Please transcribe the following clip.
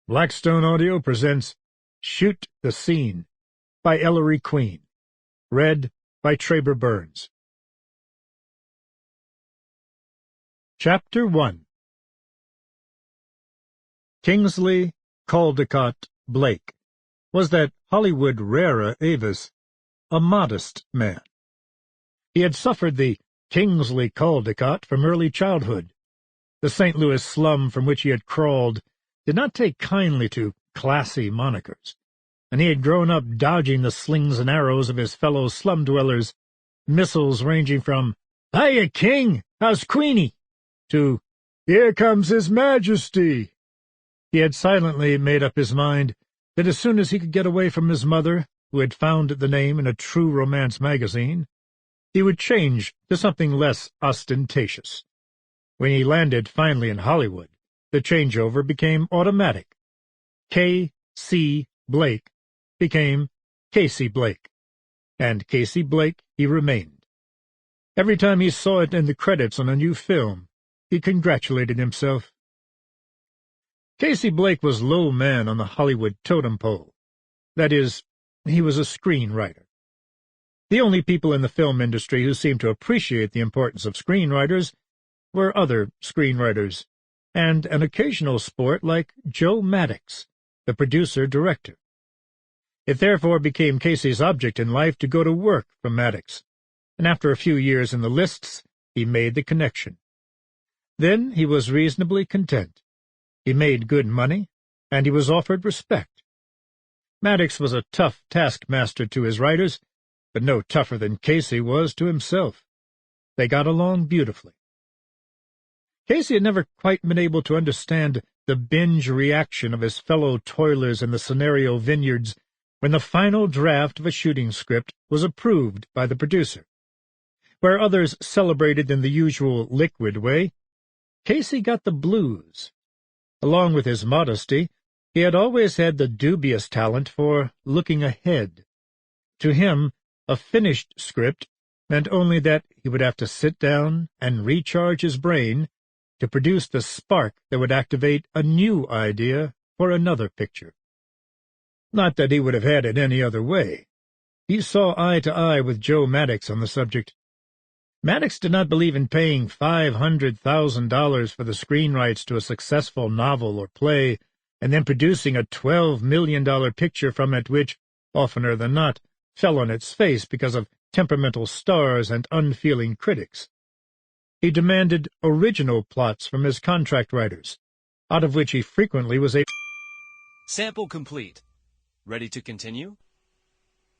Blackstone Audio presents Shoot the Scene by Ellery Queen. Read by Traber Burns. Chapter 1. Kingsley Caldecott Blake was that Hollywood rara avis, a modest man. He had suffered the Kingsley Caldecott from early childhood. The St. Louis slum from which he had crawled did not take kindly to classy monikers, and he had grown up dodging the slings and arrows of his fellow slum-dwellers, missiles ranging from, "Hiya, King! How's Queenie?" to, "Here comes His Majesty." He had silently made up his mind that as soon as he could get away from his mother, who had found the name in a true romance magazine, he would change to something less ostentatious. When he landed finally in Hollywood, the changeover became automatic. K.C. Blake became Casey Blake, and Casey Blake he remained. Every time he saw it in the credits on a new film, he congratulated himself. Casey Blake was low man on the Hollywood totem pole. That is, he was a screenwriter. The only people in the film industry who seemed to appreciate the importance of screenwriters were other screenwriters, and an occasional sport like Joe Maddox, the producer-director. It therefore became Casey's object in life to go to work for Maddox, and after a few years in the lists, he made the connection. Then he was reasonably content. He made good money, and he was offered respect. Maddox was a tough taskmaster to his writers, but no tougher than Casey was to himself. They got along beautifully. Casey had never quite been able to understand the binge reaction of his fellow toilers in the scenario vineyards when the final draft of a shooting script was approved by the producer. Where others celebrated in the usual liquid way, Casey got the blues. Along with his modesty, he had always had the dubious talent for looking ahead. To him, a finished script meant only that he would have to sit down and recharge his brain to produce the spark that would activate a new idea for another picture. Not that he would have had it any other way. He saw eye to eye with Joe Maddox on the subject. Maddox did not believe in paying $500,000 for the screen rights to a successful novel or play, and then producing a $12 million picture from it which, oftener than not, fell on its face because of temperamental stars and unfeeling critics. He demanded original plots from his contract writers, out of which he frequently was able. Sample complete. Ready to continue?